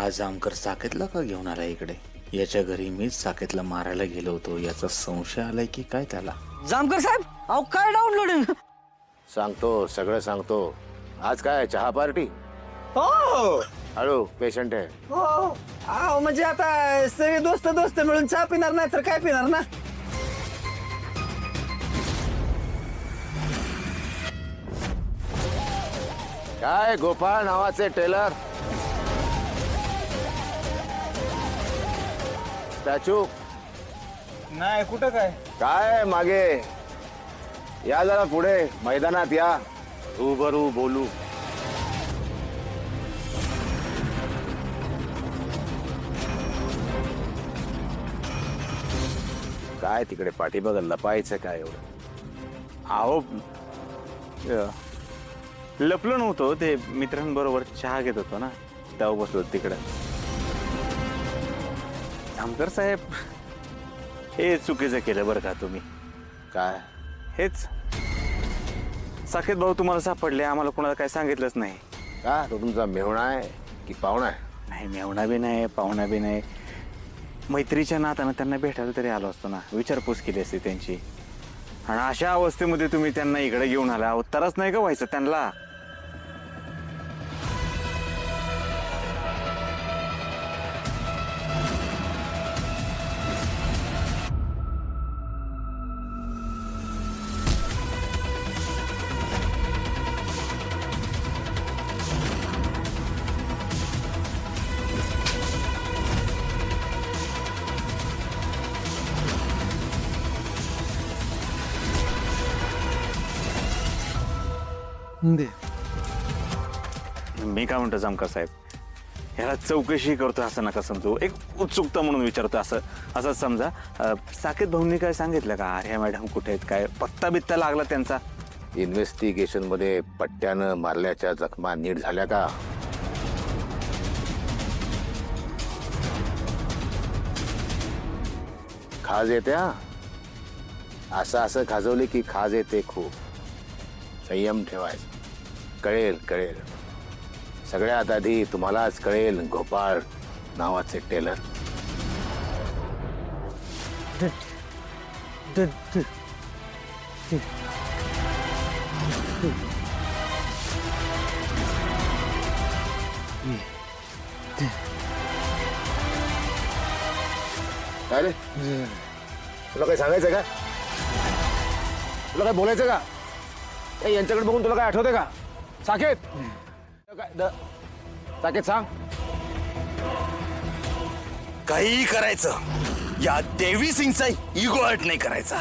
आज जामकर साकेतला का घेऊन आला इकडे? याच्या घरी मीच साकेतला मारायला गेलो होतो, याचा संशय आलाय की काय त्याला? जामकर साहेब, अहो काय डाउनलोडिंग? सांगतो, सगळं सांगतो. आज काय चहा पार्टी? हो हळू, पेशंट आहे. हो अहो म्हणजे आता सगळे दोस्त दोस्त मिळून चहा पिणार नाही तर काय पिणार ना? काय गोपाळ नावाचे टेलर? स्टॅच्यू नाही कुठं काय? काय मागे या, जरा पुढे मैदानात या, रूबरू बोलू. काय तिकडे पाठीमागं लपायचं काय एवढं? अहो लपलो नव्हतो, ते मित्रांबरोबर चहा घेत होतो ना, तेव्हा बसलो तिकडं. जामकर साहेब, हे चुकीचं केलं बरं का तुम्ही. काय हेच साकेत भाऊ तुम्हाला सापडले, आम्हाला कोणाला काय सांगितलंच नाही. का तो तुमचा मेहुणा आहे की पाहुणा आहे? नाही, मेवणा बी नाही, पाहुणा बी नाही. मैत्रीच्या नात्यानं त्यांना भेटायला तरी आलो असतो ना, विचारपूस केली असते त्यांची. आणि अशा अवस्थेमध्ये तुम्ही त्यांना इकडे घेऊन आला, उत्तरच नाही का व्हायचं त्यांना? मी काय म्हणतो जामकर साहेब, ह्याला चौकशी करतो असं नका समजू, एक उत्सुकता म्हणून विचारतो असं समजा. साकेत भाऊंनी काय सांगितलं का? अरे मॅडम कुठे आहेत, काय पत्ता बित्ता लागला त्यांचा? इन्व्हेस्टिगेशन मध्ये पट्ट्यानं मारल्याच्या जखमा नीट झाल्या का? खाज येते हा, असं खाजवले की खाज येते खूप. संयम ठेवायचा. कळेल कळेल, सगळ्यात आधी तुम्हालाच कळेल गोपाळ नावाचे टेलर. काय रे, तुला काय सांगायचं का? तुला काय बोलायचं का? यांच्याकडे बघून तुला काय आठवतंय का? साकेत, साकेत सांग. काही करायचं, या देवी सिंगचा इगो हर्ट नाही करायचा.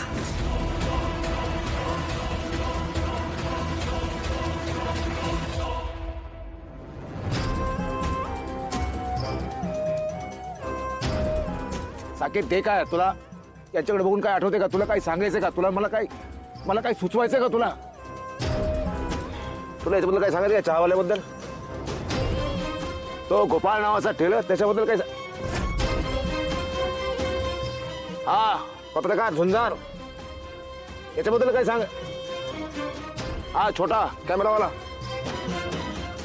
साकेत, ते काय तुला याच्याकडे बघून काय आठवते का? तुला काही सांगायचं का? तुला मला काय सुचवायचं का? तुला याच्याबद्दल काय सांगायचं का? चहावाल्याबद्दल, तो गोपाळ नावाचा टेलर, त्याच्याबद्दल काय? हा पत्रकार झुंजार, याच्याबद्दल काय सांग? हा छोटा कॅमेरावाला,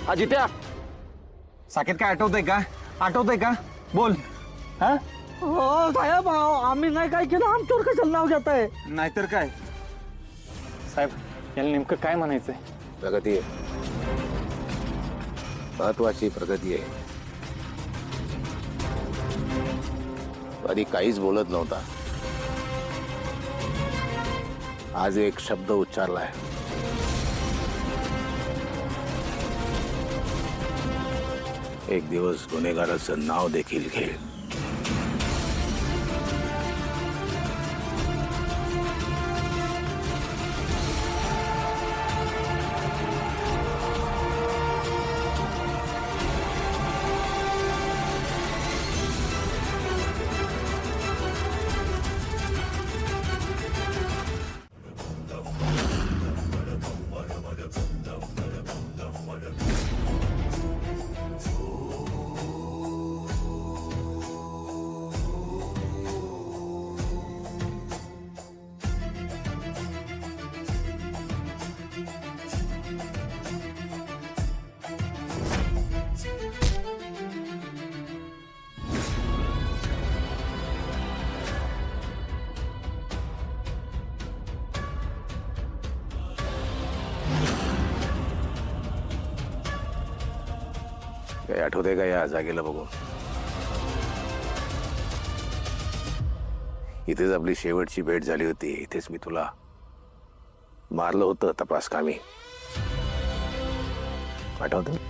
हा जित्या. साकेत काय आठवतंय का? बोल. हा हो साहेब, आम्ही नाही काय केलं, आमच्यावर कशाला नाव घेत आहे? नाहीतर काय साहेब, याला नेमकं काय म्हणायचंय? प्रगती आहे, महत्वाची प्रगती आहे. तो आधी काहीच बोलत नव्हता, आज एक शब्द उच्चारलाय. एक दिवस गुन्हेगाराचं नाव देखील घेईल. काही आठवतंय का या जागेला बघून? इथेच आपली शेवटची भेट झाली होती. इथेच मी तुला मारलं होतं तपास कामी. आठवतं?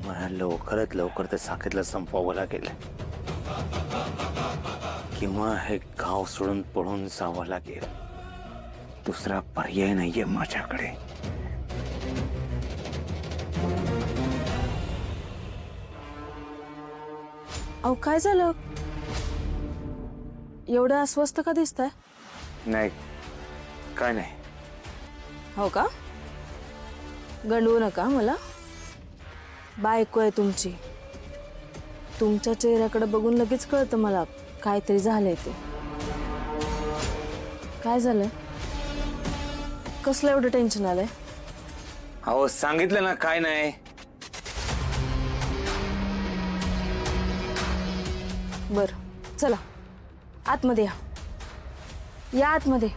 मला लवकरात लवकर ते साकेतला संपवावं लागेल किंवा हे गाव सोडून पळून जावं लागेल. दुसरा पर्याय नाहीये माझ्याकडे. अहो काय झालं? एवढं अस्वस्थ का दिसताय? नाही, काय नाही. हो का? गंडवू नका मला. बायको आहे तुमची. तुमच्या चेहऱ्याकडे बघून लगेच कळतं मला काहीतरी झालंय ते. काय झालं? कसलं एवढं टेन्शन आलंय? अहो सांगितलं ना काय नाही. बर चला आतमध्ये या. या आतमध्ये.